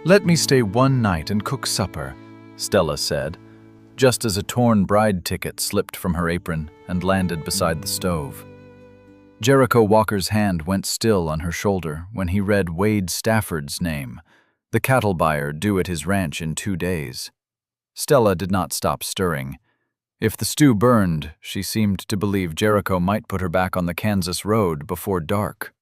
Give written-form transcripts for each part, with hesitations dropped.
"Let me stay one night and cook supper," Stella said, just as a torn bride ticket slipped from her apron and landed beside the stove. Jericho Walker's hand went still on her shoulder when he read Wade Stafford's name, the cattle buyer due at his ranch in 2 days. Stella did not stop stirring. If the stew burned, she seemed to believe Jericho might put her back on the Kansas road before dark.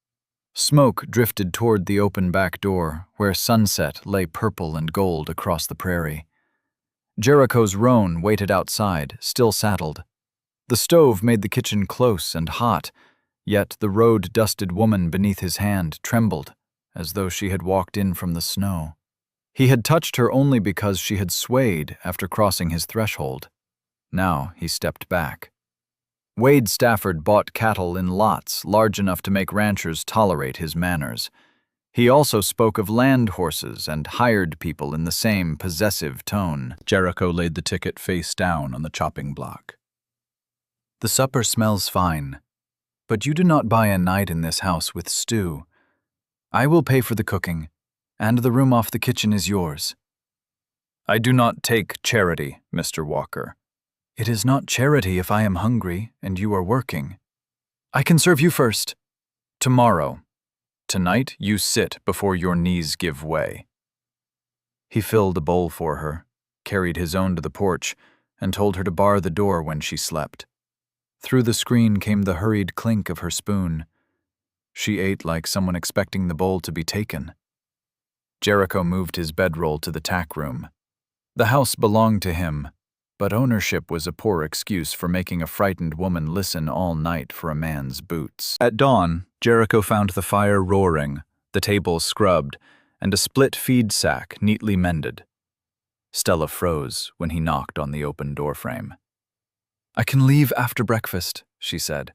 Smoke drifted toward the open back door, where sunset lay purple and gold across the prairie. Jericho's roan waited outside, still saddled. The stove made the kitchen close and hot, yet the road-dusted woman beneath his hand trembled, as though she had walked in from the snow. He had touched her only because she had swayed after crossing his threshold. Now he stepped back. Wade Stafford bought cattle in lots large enough to make ranchers tolerate his manners. He also spoke of land horses and hired people in the same possessive tone. Jericho laid the ticket face down on the chopping block. "The supper smells fine, but you do not buy a night in this house with stew. I will pay for the cooking, and the room off the kitchen is yours." "I do not take charity, Mr. Walker." "It is not charity if I am hungry and you are working. I can serve you first." "Tomorrow. Tonight you sit before your knees give way." He filled a bowl for her, carried his own to the porch, and told her to bar the door when she slept. Through the screen came the hurried clink of her spoon. She ate like someone expecting the bowl to be taken. Jericho moved his bedroll to the tack room. The house belonged to him, but ownership was a poor excuse for making a frightened woman listen all night for a man's boots. At dawn, Jericho found the fire roaring, the table scrubbed, and a split feed sack neatly mended. Stella froze when he knocked on the open doorframe. "I can leave after breakfast," she said,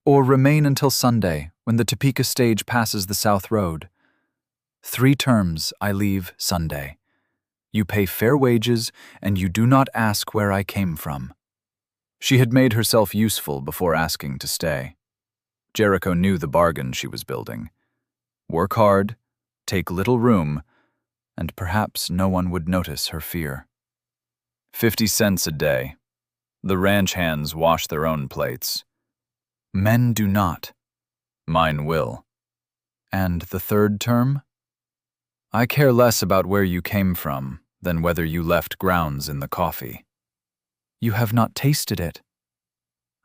"or remain until Sunday, when the Topeka stage passes the South Road. 3 terms I leave Sunday. You pay fair wages, and you do not ask where I came from." She had made herself useful before asking to stay. Jericho knew the bargain she was building. Work hard, take little room, and perhaps no one would notice her fear. 50 cents a day. The ranch hands wash their own plates. Men do not. Mine will. And the 3rd term? I care less about where you came from than whether you left grounds in the coffee. You have not tasted it.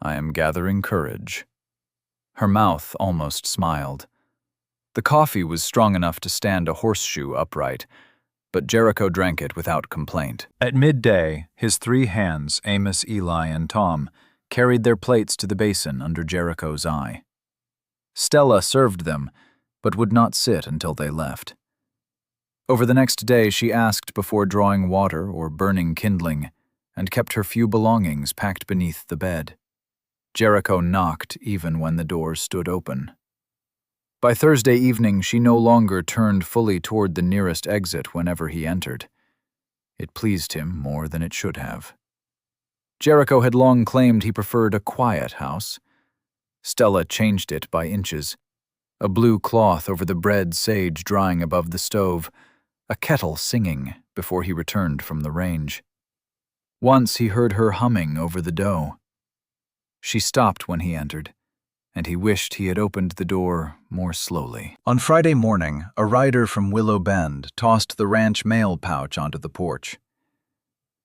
I am gathering courage. Her mouth almost smiled. The coffee was strong enough to stand a horseshoe upright, but Jericho drank it without complaint. At midday, his 3 hands, Amos, Eli, and Tom, carried their plates to the basin under Jericho's eye. Stella served them, but would not sit until they left. Over the next day, she asked before drawing water or burning kindling, and kept her few belongings packed beneath the bed. Jericho knocked even when the door stood open. By Thursday evening, she no longer turned fully toward the nearest exit whenever he entered. It pleased him more than it should have. Jericho had long claimed he preferred a quiet house. Stella changed it by inches. A blue cloth over the bread sage drying above the stove, a kettle singing before he returned from the range. Once he heard her humming over the dough. She stopped when he entered, and he wished he had opened the door more slowly. On Friday morning, a rider from Willow Bend tossed the ranch mail pouch onto the porch.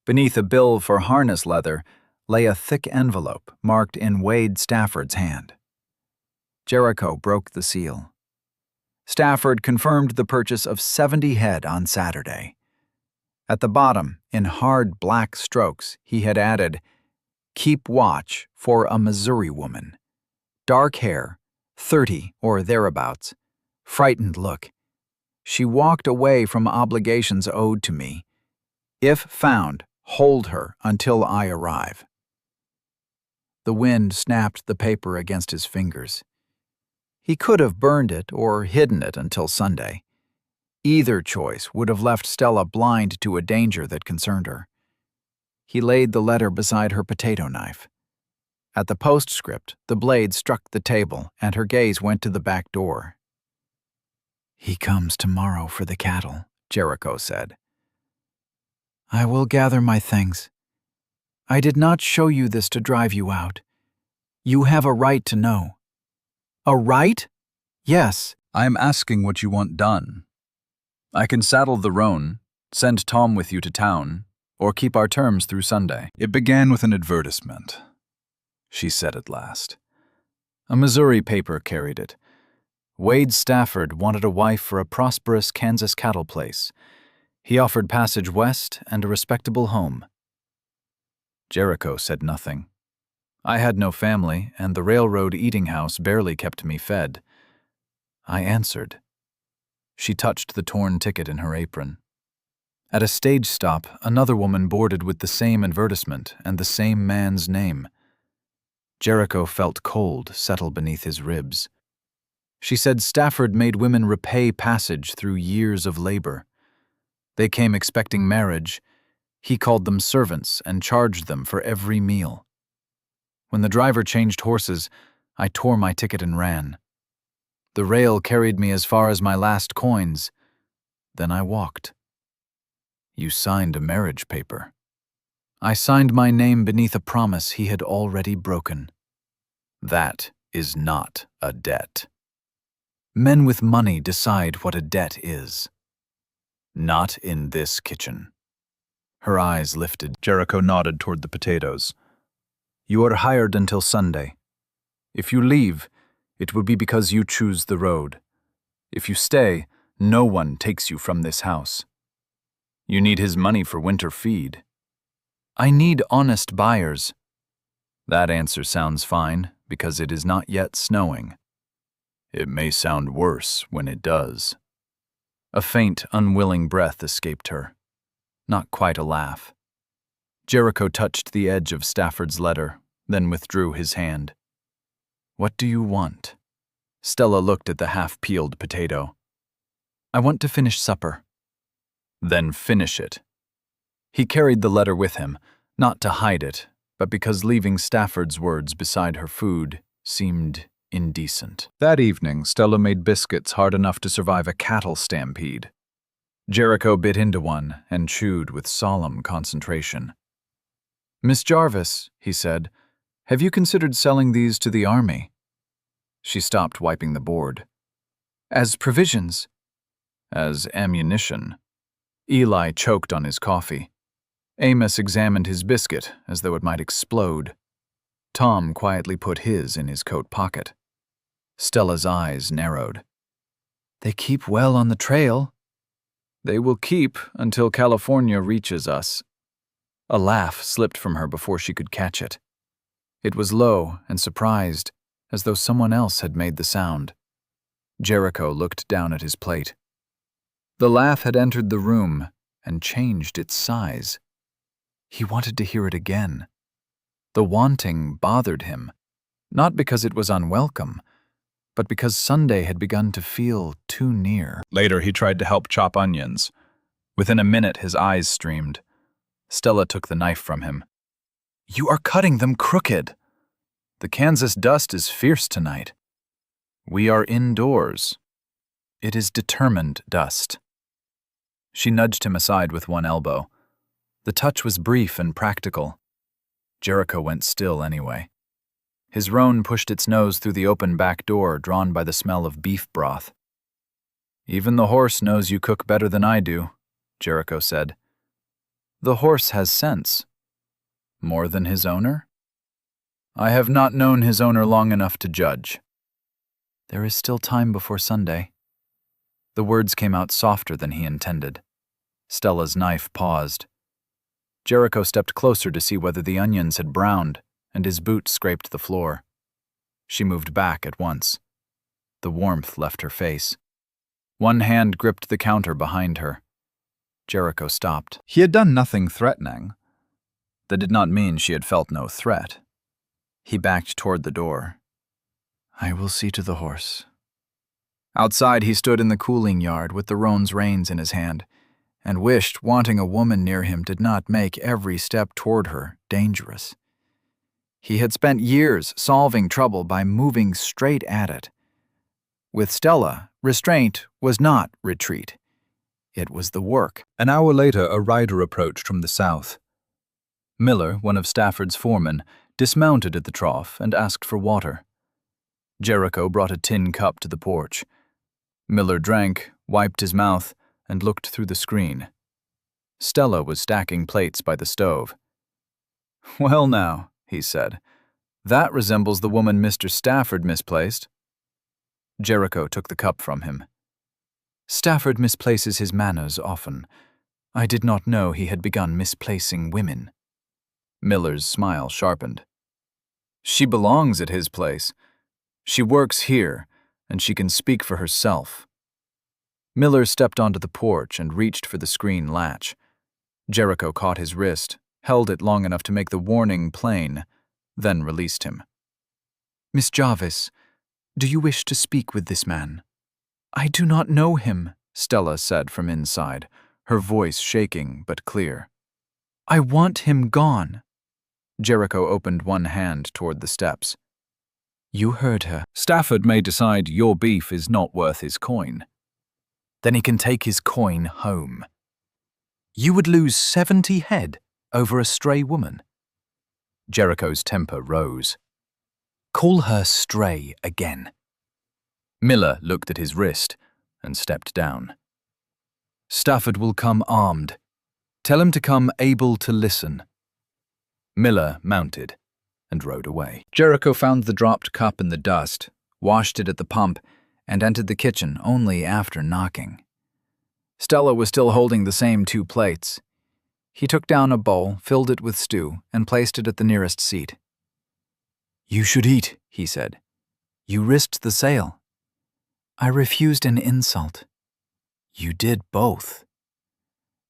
Beneath a bill for harness leather lay a thick envelope marked in Wade Stafford's hand. Jericho broke the seal. Stafford confirmed the purchase of 70 head on Saturday. At the bottom, in hard black strokes, he had added, "Keep watch for a Missouri woman. Dark hair, 30 or thereabouts. Frightened look. She walked away from obligations owed to me. If found, hold her until I arrive." The wind snapped the paper against his fingers. He could have burned it or hidden it until Sunday. Either choice would have left Stella blind to a danger that concerned her. He laid the letter beside her potato knife. At the postscript, the blade struck the table, and her gaze went to the back door. "He comes tomorrow for the cattle, Jericho said. "I will gather my things. I did not show you this to drive you out. You have a right to know." "A right?" "Yes." "I am asking what you want done. I can saddle the roan, send Tom with you to town, or keep our terms through Sunday." "It began with an advertisement," she said at last. A Missouri paper carried it. Wade Stafford wanted a wife for a prosperous Kansas cattle place. He offered passage west and a respectable home. Jericho said nothing. I had no family, and the railroad eating house barely kept me fed. I answered. She touched the torn ticket in her apron. At a stage stop, another woman boarded with the same advertisement and the same man's name. Jericho felt cold settle beneath his ribs. She said Stafford made women repay passage through years of labor. They came expecting marriage. He called them servants and charged them for every meal. When the driver changed horses, I tore my ticket and ran. The rail carried me as far as my last coins. Then I walked. You signed a marriage paper. I signed my name beneath a promise he had already broken. That is not a debt. Men with money decide what a debt is. Not in this kitchen. Her eyes lifted. Jericho nodded toward the potatoes. You are hired until Sunday. If you leave, it will be because you choose the road. If you stay, no one takes you from this house. You need his money for winter feed. I need honest buyers. That answer sounds fine, because it is not yet snowing. It may sound worse when it does. A faint, unwilling breath escaped her. Not quite a laugh. Jericho touched the edge of Stafford's letter, then withdrew his hand. What do you want? Stella looked at the half-peeled potato. I want to finish supper. Then finish it. He carried the letter with him, not to hide it, but because leaving Stafford's words beside her food seemed indecent. That evening, Stella made biscuits hard enough to survive a cattle stampede. Jericho bit into one and chewed with solemn concentration. Miss Jarvis, he said, have you considered selling these to the army? She stopped wiping the board. As provisions. As ammunition. Eli choked on his coffee. Amos examined his biscuit as though it might explode. Tom quietly put his in his coat pocket. Stella's eyes narrowed. They keep well on the trail. They will keep until California reaches us. A laugh slipped from her before she could catch it. It was low and surprised, as though someone else had made the sound. Jericho looked down at his plate. The laugh had entered the room and changed its size. He wanted to hear it again. The wanting bothered him, not because it was unwelcome, but because Sunday had begun to feel too near. Later, he tried to help chop onions. Within a minute, his eyes streamed. Stella took the knife from him. You are cutting them crooked. The Kansas dust is fierce tonight. We are indoors. It is determined dust. She nudged him aside with one elbow. The touch was brief and practical. Jericho went still anyway. His roan pushed its nose through the open back door, drawn by the smell of beef broth. Even the horse knows you cook better than I do, Jericho said. The horse has sense. More than his owner? I have not known his owner long enough to judge. There is still time before Sunday. The words came out softer than he intended. Stella's knife paused. Jericho stepped closer to see whether the onions had browned, and his boot scraped the floor. She moved back at once. The warmth left her face. One hand gripped the counter behind her. Jericho stopped. He had done nothing threatening. That did not mean she had felt no threat. He backed toward the door. I will see to the horse. Outside, he stood in the cooling yard with the roan's reins in his hand, and wished wanting a woman near him did not make every step toward her dangerous. He had spent years solving trouble by moving straight at it. With Stella, restraint was not retreat. It was the work. An hour later, a rider approached from the south. Miller, one of Stafford's foremen, dismounted at the trough and asked for water. Jericho brought a tin cup to the porch. Miller drank, wiped his mouth, and looked through the screen. Stella was stacking plates by the stove. "Well now," he said, "that resembles the woman Mr. Stafford misplaced." Jericho took the cup from him. "Stafford misplaces his manners often. I did not know he had begun misplacing women." Miller's smile sharpened. "She belongs at his place. She works here, and she can speak for herself." Miller stepped onto the porch and reached for the screen latch. Jericho caught his wrist, held it long enough to make the warning plain, then released him. "Miss Jarvis, do you wish to speak with this man?" "I do not know him," Stella said from inside, her voice shaking but clear. "I want him gone." Jericho opened one hand toward the steps. "You heard her. Stafford may decide your beef is not worth his coin. Then he can take his coin home. You would lose 70 head over a stray woman." Jericho's temper rose. "Call her stray again." Miller looked at his wrist and stepped down. "Stafford will come armed. Tell him to come able to listen." Miller mounted and rode away. Jericho found the dropped cup in the dust, washed it at the pump, and entered the kitchen only after knocking. Stella was still holding the same 2 plates. He took down a bowl, filled it with stew, and placed it at the nearest seat. "You should eat," he said. "You risked the sale." "I refused an insult." "You did both."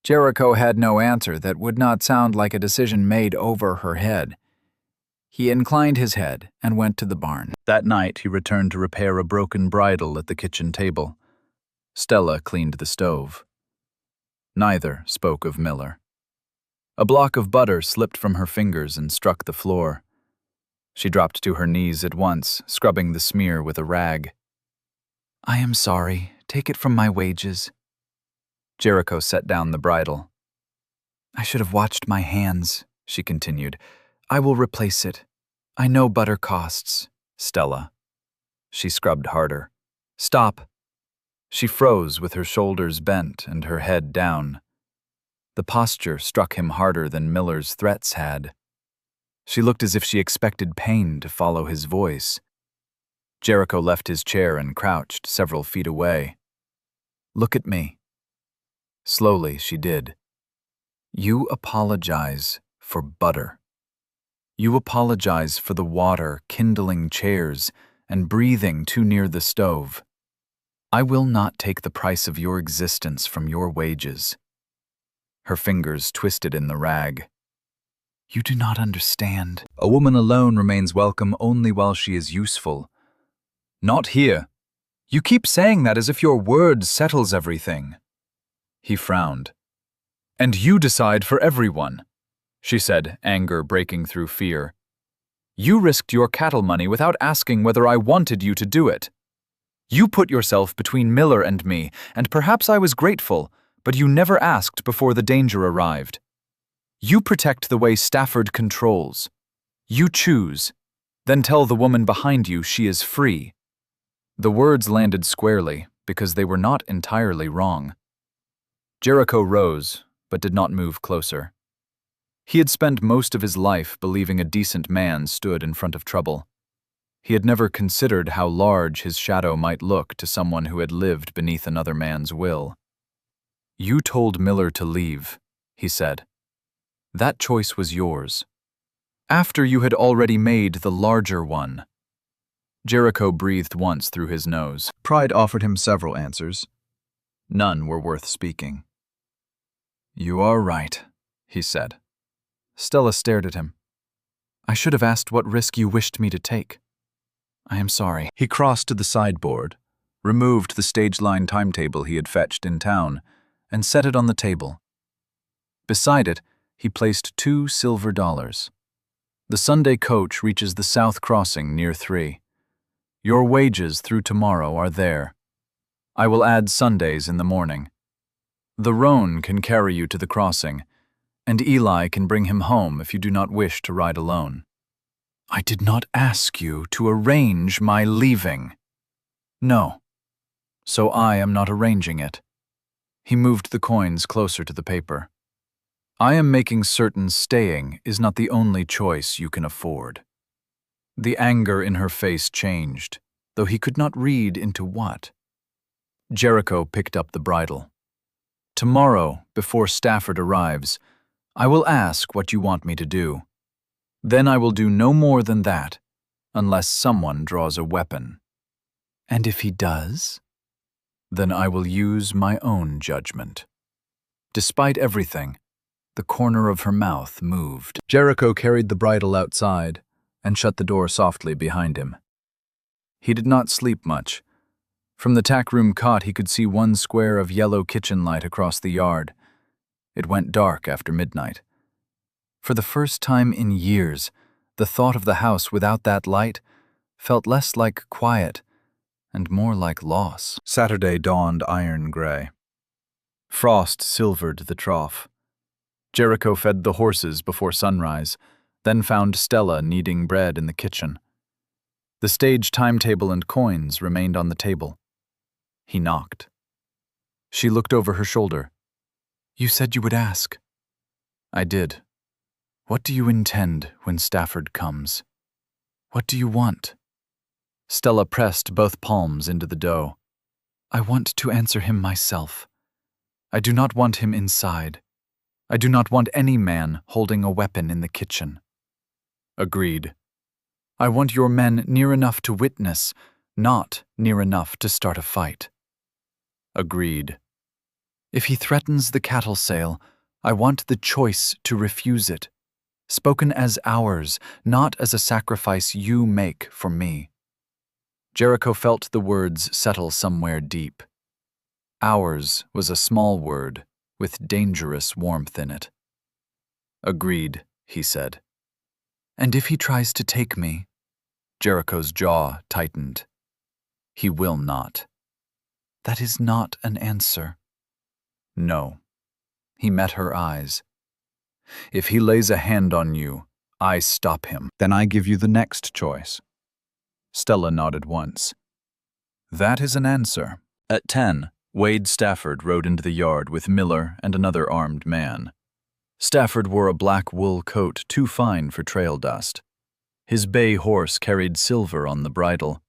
Jericho had no answer that would not sound like a decision made over her head. He inclined his head and went to the barn. That night he returned to repair a broken bridle at the kitchen table. Stella cleaned the stove. Neither spoke of Miller. A block of butter slipped from her fingers and struck the floor. She dropped to her knees at once, scrubbing the smear with a rag. "I am sorry. Take it from my wages." Jericho set down the bridle. "I should have watched my hands," she continued. "I will replace it. I know butter costs." "Stella." She scrubbed harder. "Stop." She froze with her shoulders bent and her head down. The posture struck him harder than Miller's threats had. She looked as if she expected pain to follow his voice. Jericho left his chair and crouched several feet away. "Look at me." Slowly she did. "You apologize for butter. You apologize for the water kindling chairs and breathing too near the stove. I will not take the price of your existence from your wages." Her fingers twisted in the rag. "You do not understand. A woman alone remains welcome only while she is useful. Not here. You keep saying that as if your word settles everything." He frowned. "And you decide for everyone," she said, anger breaking through fear. "You risked your cattle money without asking whether I wanted you to do it. You put yourself between Miller and me, and perhaps I was grateful, but you never asked before the danger arrived. You protect the way Stafford controls. You choose, then tell the woman behind you she is free." The words landed squarely because they were not entirely wrong. Jericho rose, but did not move closer. He had spent most of his life believing a decent man stood in front of trouble. He had never considered how large his shadow might look to someone who had lived beneath another man's will. "You told Miller to leave," he said. "That choice was yours. After you had already made the larger one." Jericho breathed once through his nose. Pride offered him several answers. None were worth speaking. "You are right," he said. Stella stared at him. "I should have asked what risk you wished me to take. I am sorry." He crossed to the sideboard, removed the stage line timetable he had fetched in town, and set it on the table. Beside it, he placed $2 silver. "The Sunday coach reaches the South Crossing near 3. Your wages through tomorrow are there. I will add Sundays in the morning. The roan can carry you to the crossing, and Eli can bring him home if you do not wish to ride alone. I did not ask you to arrange my leaving. No, so I am not arranging it. He moved the coins closer to the paper. I am making certain staying is not the only choice you can afford. The anger in her face changed, though he could not read into what. Jericho picked up the bridle. Tomorrow, before Stafford arrives, I will ask what you want me to do. Then I will do no more than that, unless someone draws a weapon. And if he does? Then I will use my own judgment. Despite everything, the corner of her mouth moved. Jericho carried the bridle outside and shut the door softly behind him. He did not sleep much. From the tack room cot he could see one square of yellow kitchen light across the yard. It went dark after midnight. For the first time in years, the thought of the house without that light felt less like quiet and more like loss. Saturday dawned iron gray. Frost silvered the trough. Jericho fed the horses before sunrise, then found Stella kneading bread in the kitchen. The stage timetable and coins remained on the table. He knocked. She looked over her shoulder. You said you would ask. I did. What do you intend when Stafford comes? What do you want? Stella pressed both palms into the dough. I want to answer him myself. I do not want him inside. I do not want any man holding a weapon in the kitchen. Agreed. I want your men near enough to witness, not near enough to start a fight. Agreed. If he threatens the cattle sale, I want the choice to refuse it, spoken as ours, not as a sacrifice you make for me. Jericho felt the words settle somewhere deep. Ours was a small word with dangerous warmth in it. Agreed, he said. And if he tries to take me? Jericho's jaw tightened. He will not. That is not an answer. No. He met her eyes. If he lays a hand on you, I stop him. Then I give you the next choice. Stella nodded once. That is an answer. At 10, Wade Stafford rode into the yard with Miller and another armed man. Stafford wore a black wool coat too fine for trail dust. His bay horse carried silver on the bridle.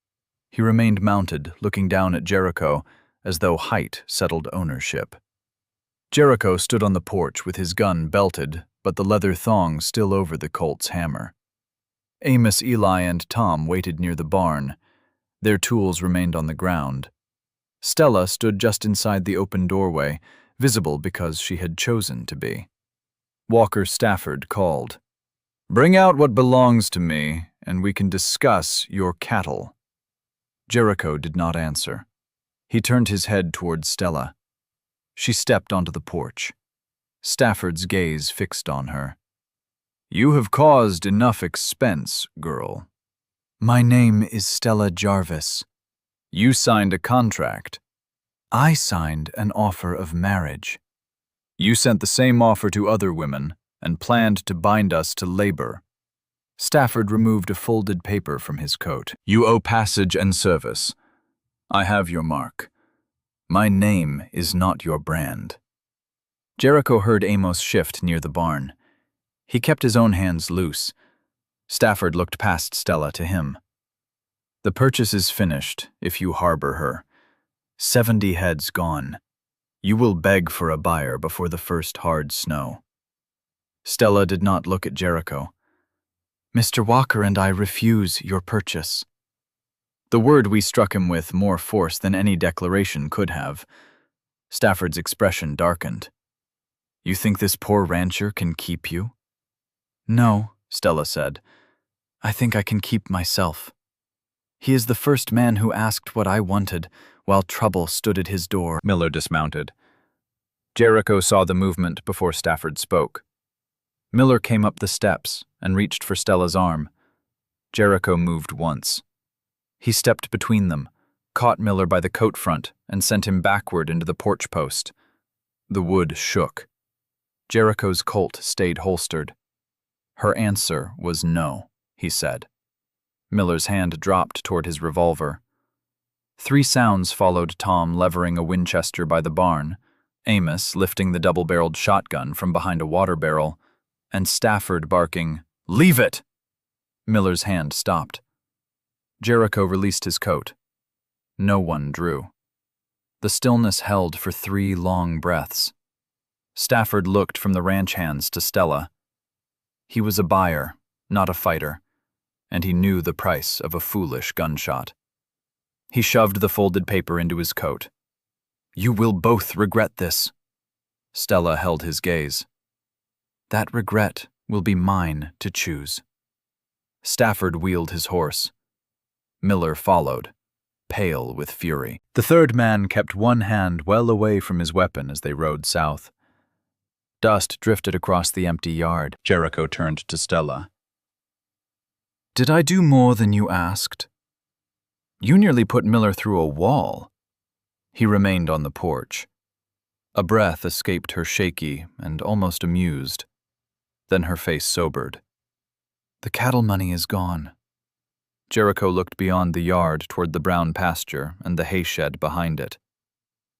He remained mounted, looking down at Jericho, as though height settled ownership. Jericho stood on the porch with his gun belted, but the leather thong still over the Colt's hammer. Amos, Eli, and Tom waited near the barn. Their tools remained on the ground. Stella stood just inside the open doorway, visible because she had chosen to be. Walker Stafford called. Bring out what belongs to me, and we can discuss your cattle. Jericho did not answer. He turned his head toward Stella. She stepped onto the porch. Stafford's gaze fixed on her. You have caused enough expense, girl. My name is Stella Jarvis. You signed a contract. I signed an offer of marriage. You sent the same offer to other women and planned to bind us to labor. Stafford removed a folded paper from his coat. You owe passage and service. I have your mark. My name is not your brand. Jericho heard Amos shift near the barn. He kept his own hands loose. Stafford looked past Stella to him. The purchase is finished if you harbor her. 70 heads gone. You will beg for a buyer before the first hard snow. Stella did not look at Jericho. Mr. Walker and I refuse your purchase. The word we struck him with more force than any declaration could have. Stafford's expression darkened. You think this poor rancher can keep you? No, Stella said. I think I can keep myself. He is the first man who asked what I wanted while trouble stood at his door. Miller dismounted. Jericho saw the movement before Stafford spoke. Miller came up the steps and reached for Stella's arm. Jericho moved once. He stepped between them, caught Miller by the coat front, and sent him backward into the porch post. The wood shook. Jericho's Colt stayed holstered. Her answer was no, he said. Miller's hand dropped toward his revolver. 3 sounds followed Tom levering a Winchester by the barn, Amos lifting the double-barreled shotgun from behind a water barrel, and Stafford barking, "Leave it!" Miller's hand stopped. Jericho released his coat. No one drew. The stillness held for 3 long breaths. Stafford looked from the ranch hands to Stella. He was a buyer, not a fighter, and he knew the price of a foolish gunshot. He shoved the folded paper into his coat. "You will both regret this." Stella held his gaze. "That regret will be mine to choose." Stafford wheeled his horse. Miller followed, pale with fury. The third man kept one hand well away from his weapon as they rode south. Dust drifted across the empty yard. Jericho turned to Stella. "Did I do more than you asked? You nearly put Miller through a wall." He remained on the porch. A breath escaped her, shaky and almost amused. Then her face sobered. "The cattle money is gone." Jericho looked beyond the yard toward the brown pasture and the hay shed behind it.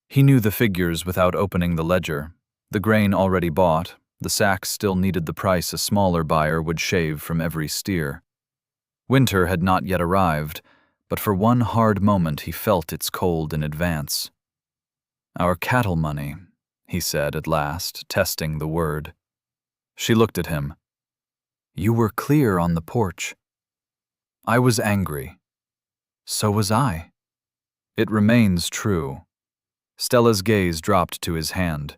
He knew the figures without opening the ledger. The grain already bought, the sacks still needed the price a smaller buyer would shave from every steer. Winter had not yet arrived, but for one hard moment he felt its cold in advance. "Our cattle money," he said at last, testing the word. She looked at him. "You were clear on the porch." "I was angry." "So was I." "It remains true." Stella's gaze dropped to his hand.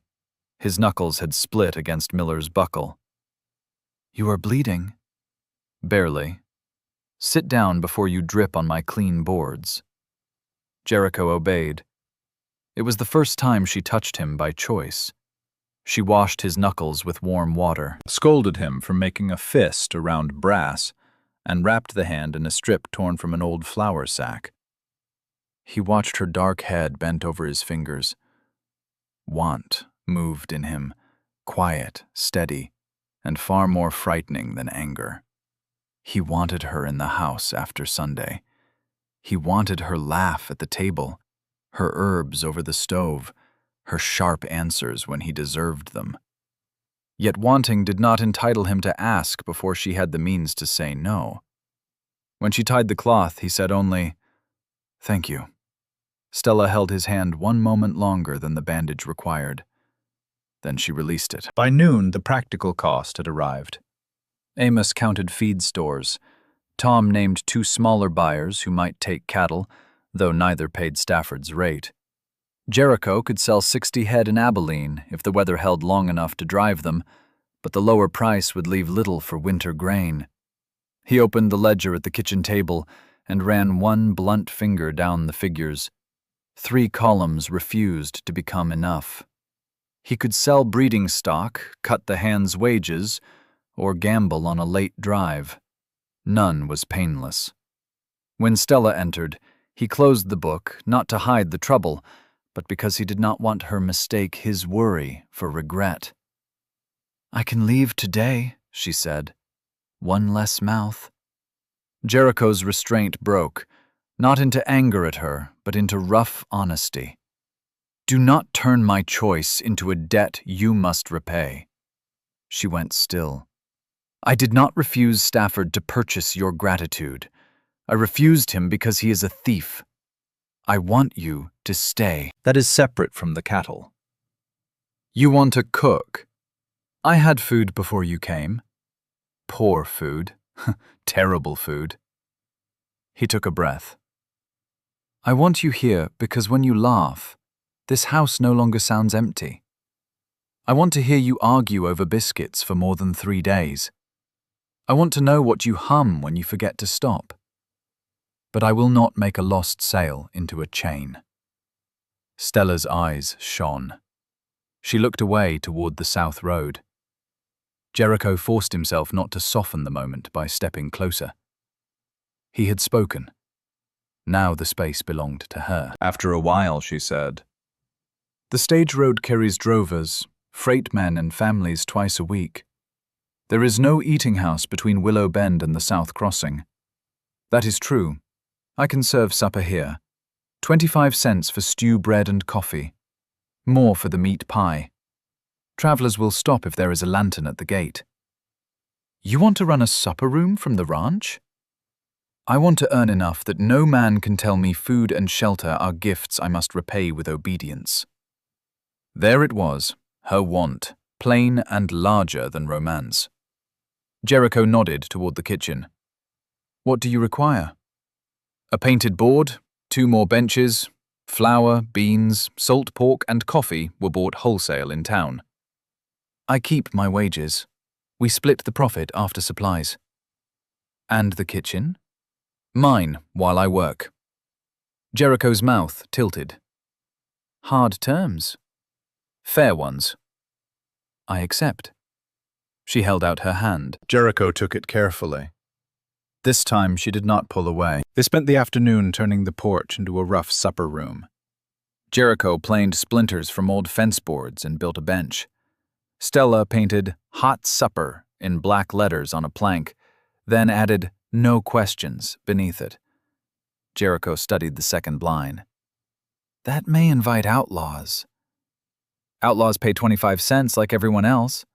His knuckles had split against Miller's buckle. "You are bleeding." "Barely. Sit down before you drip on my clean boards." Jericho obeyed. It was the first time she touched him by choice. She washed his knuckles with warm water, scolded him for making a fist around brass, and wrapped the hand in a strip torn from an old flour sack. He watched her dark head bent over his fingers. Want moved in him, quiet, steady, and far more frightening than anger. He wanted her in the house after Sunday. He wanted her laugh at the table, her herbs over the stove, her sharp answers when he deserved them. Yet wanting did not entitle him to ask before she had the means to say no. When she tied the cloth, he said only, "Thank you." Stella held his hand one moment longer than the bandage required. Then she released it. By noon, the practical cost had arrived. Amos counted feed stores. Tom named 2 smaller buyers who might take cattle, though neither paid Stafford's rate. Jericho could sell 60 head in Abilene if the weather held long enough to drive them, but the lower price would leave little for winter grain. He opened the ledger at the kitchen table and ran one blunt finger down the figures. 3 columns refused to become enough. He could sell breeding stock, cut the hands' wages, or gamble on a late drive. None was painless. When Stella entered, he closed the book, not to hide the trouble, but because he did not want her mistake his worry for regret. "I can leave today," she said. "One less mouth." Jericho's restraint broke, not into anger at her, but into rough honesty. "Do not turn my choice into a debt you must repay." She went still. "I did not refuse Stafford to purchase your gratitude. I refused him because he is a thief. I want you to stay." "That is separate from the cattle." "You want to cook. I had food before you came." "Poor food. Terrible food." He took a breath. "I want you here because when you laugh, this house no longer sounds empty. I want to hear you argue over biscuits for more than 3 days. I want to know what you hum when you forget to stop. But I will not make a lost sale into a chain." Stella's eyes shone. She looked away toward the south road. Jericho forced himself not to soften the moment by stepping closer. He had spoken. Now the space belonged to her. After a while, she said, The stage road carries drovers, freight men and families twice a week. There is no eating house between Willow Bend and the South Crossing. That is true. I can serve supper here. 25 cents for stew, bread and coffee. More for the meat pie. Travelers will stop if there is a lantern at the gate. You want to run a supper room from the ranch? I want to earn enough that no man can tell me food and shelter are gifts I must repay with obedience. There it was, her want, plain and larger than romance. Jericho nodded toward the kitchen. What do you require? A painted board, 2 more benches, flour, beans, salt pork and coffee were bought wholesale in town. I keep my wages. We split the profit after supplies. And the kitchen? Mine, while I work. Jericho's mouth tilted. Hard terms. Fair ones. I accept. She held out her hand. Jericho took it carefully. This time she did not pull away. They spent the afternoon turning the porch into a rough supper room. Jericho planed splinters from old fence boards and built a bench. Stella painted "Hot Supper" in black letters on a plank, then added "No questions" beneath it. Jericho studied the second line. That may invite outlaws. Outlaws pay 25 cents like everyone else.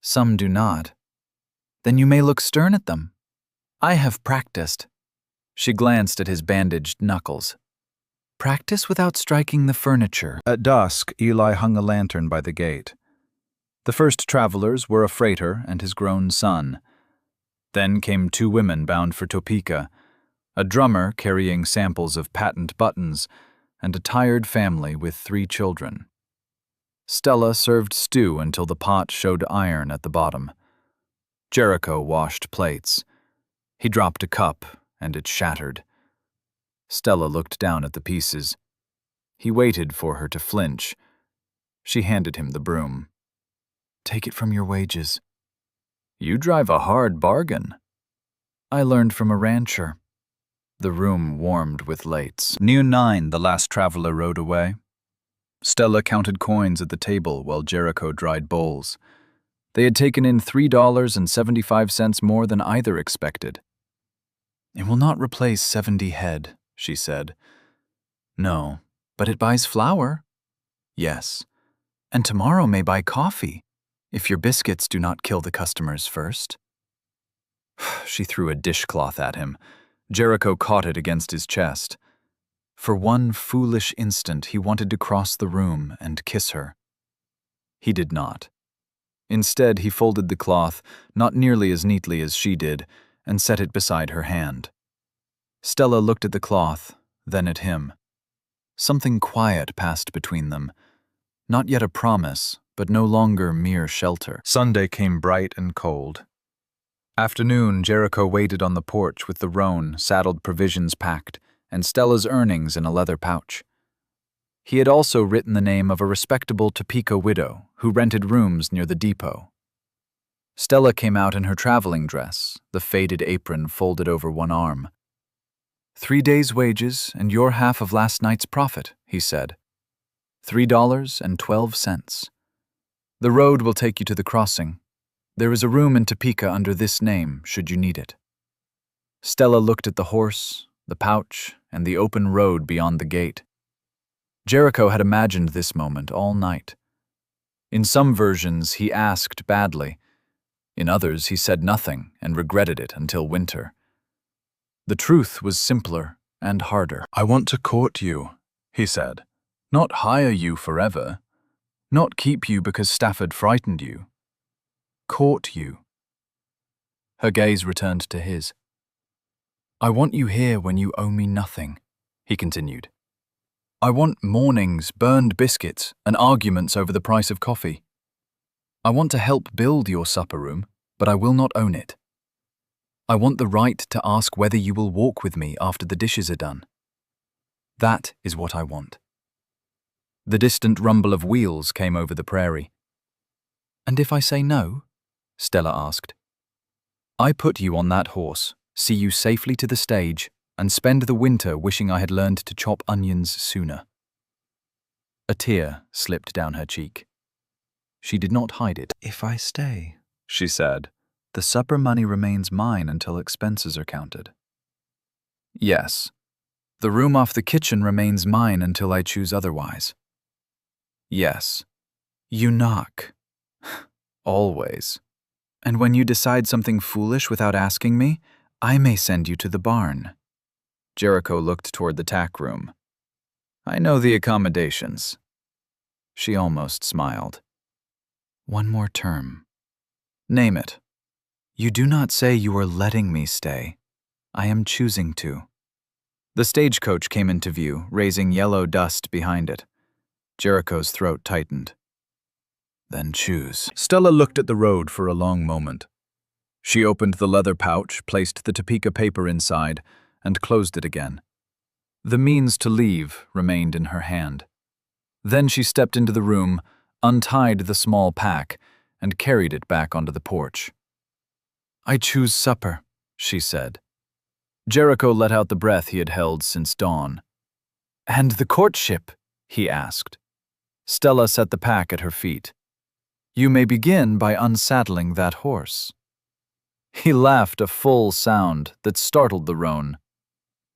Some do not. Then you may look stern at them. I have practiced. She glanced at his bandaged knuckles. Practice without striking the furniture. At dusk, Eli hung a lantern by the gate. The first travelers were a freighter and his grown son. Then came 2 women bound for Topeka, a drummer carrying samples of patent buttons, and a tired family with 3 children. Stella served stew until the pot showed iron at the bottom. Jericho washed plates. He dropped a cup, and it shattered. Stella looked down at the pieces. He waited for her to flinch. She handed him the broom. Take it from your wages. You drive a hard bargain. I learned from a rancher. The room warmed with lates. Near 9, the last traveler rode away. Stella counted coins at the table while Jericho dried bowls. They had taken in $3.75 more than either expected. It will not replace 70 head, she said. No, but it buys flour. Yes, and tomorrow may buy coffee, if your biscuits do not kill the customers first. She threw a dishcloth at him. Jericho caught it against his chest. For one foolish instant, he wanted to cross the room and kiss her. He did not. Instead, he folded the cloth, not nearly as neatly as she did, and set it beside her hand. Stella looked at the cloth, then at him. Something quiet passed between them. Not yet a promise, but no longer mere shelter. Sunday came bright and cold. Afternoon, Jericho waited on the porch with the roan, saddled provisions packed, and Stella's earnings in a leather pouch. He had also written the name of a respectable Topeka widow who rented rooms near the depot. Stella came out in her traveling dress, the faded apron folded over one arm. 3 days' wages and your half of last night's profit, he said. $3.12. The road will take you to the crossing. There is a room in Topeka under this name, should you need it. Stella looked at the horse, the pouch, and the open road beyond the gate. Jericho had imagined this moment all night. In some versions, he asked badly. In others, he said nothing and regretted it until winter. The truth was simpler and harder. I want to court you, he said. Not hire you forever. Not keep you because Stafford frightened you. Court you. Her gaze returned to his. I want you here when you owe me nothing, he continued. I want mornings, burned biscuits, and arguments over the price of coffee. I want to help build your supper room, but I will not own it. I want the right to ask whether you will walk with me after the dishes are done. That is what I want. The distant rumble of wheels came over the prairie. And if I say no? Stella asked. I put you on that horse, see you safely to the stage, and spend the winter wishing I had learned to chop onions sooner. A tear slipped down her cheek. She did not hide it. "If I stay," she said, "the supper money remains mine until expenses are counted." "Yes. The room off the kitchen remains mine until I choose otherwise." "Yes. You knock. Always. And when you decide something foolish without asking me, I may send you to the barn." Jericho looked toward the tack room. "I know the accommodations." She almost smiled. "One more term." "Name it." "You do not say you are letting me stay. I am choosing to." The stagecoach came into view, raising yellow dust behind it. Jericho's throat tightened. "Then choose." Stella looked at the road for a long moment. She opened the leather pouch, placed the Topeka paper inside, and closed it again. The means to leave remained in her hand. Then she stepped into the room, untied the small pack, and carried it back onto the porch. "I choose supper," she said. Jericho let out the breath he had held since dawn. "And the courtship?" he asked. Stella set the pack at her feet. "You may begin by unsaddling that horse." He laughed a full sound that startled the roan.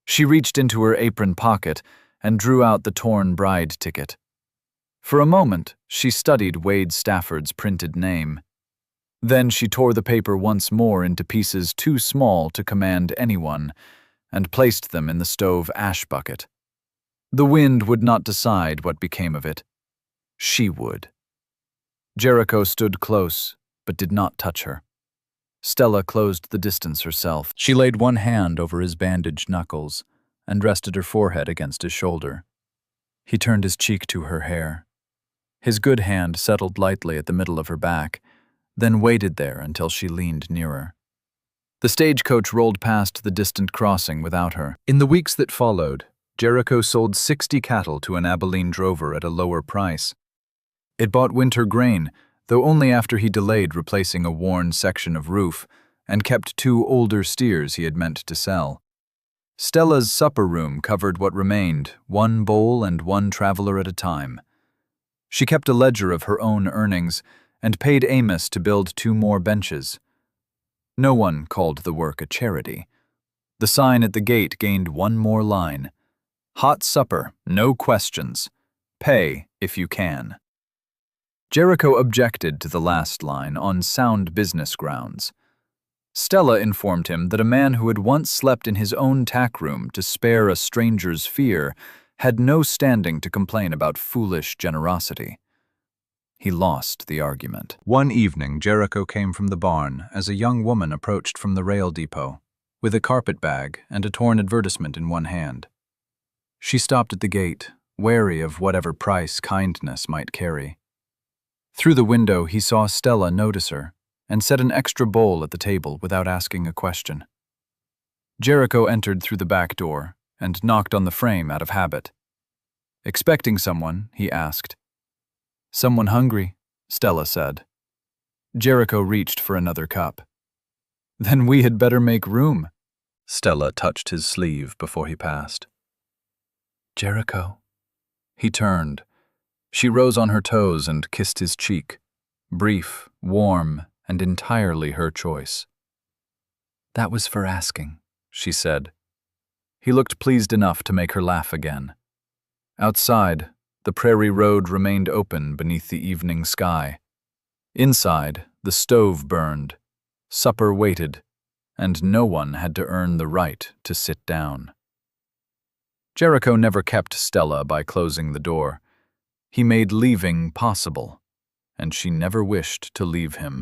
She reached into her apron pocket and drew out the torn bride ticket. For a moment, she studied Wade Stafford's printed name. Then she tore the paper once more into pieces too small to command anyone and placed them in the stove ash bucket. The wind would not decide what became of it. She would. Jericho stood close, but did not touch her. Stella closed the distance herself. She laid one hand over his bandaged knuckles and rested her forehead against his shoulder. He turned his cheek to her hair. His good hand settled lightly at the middle of her back, then waited there until she leaned nearer. The stagecoach rolled past the distant crossing without her. In the weeks that followed, Jericho sold 60 cattle to an Abilene drover at a lower price. It bought winter grain, though only after he delayed replacing a worn section of roof and kept 2 older steers he had meant to sell. Stella's supper room covered what remained, 1 bowl and 1 traveler at a time. She kept a ledger of her own earnings and paid Amos to build 2 more benches. No one called the work a charity. The sign at the gate gained 1 more line. "Hot supper, no questions. Pay if you can." Jericho objected to the last line on sound business grounds. Stella informed him that a man who had once slept in his own tack room to spare a stranger's fear had no standing to complain about foolish generosity. He lost the argument. One evening, Jericho came from the barn as a young woman approached from the rail depot, with a carpet bag and a torn advertisement in one hand. She stopped at the gate, wary of whatever price kindness might carry. Through the window, he saw Stella notice her and set an extra bowl at the table without asking a question. Jericho entered through the back door and knocked on the frame out of habit. "Expecting someone?" he asked. "Someone hungry," Stella said. Jericho reached for another cup. "Then we had better make room." Stella touched his sleeve before he passed. "Jericho." He turned. She rose on her toes and kissed his cheek, brief, warm, and entirely her choice. "That was for asking," she said. He looked pleased enough to make her laugh again. Outside, the prairie road remained open beneath the evening sky. Inside, the stove burned, supper waited, and no one had to earn the right to sit down. Jericho never kept Stella by closing the door. He made leaving possible, and she never wished to leave him.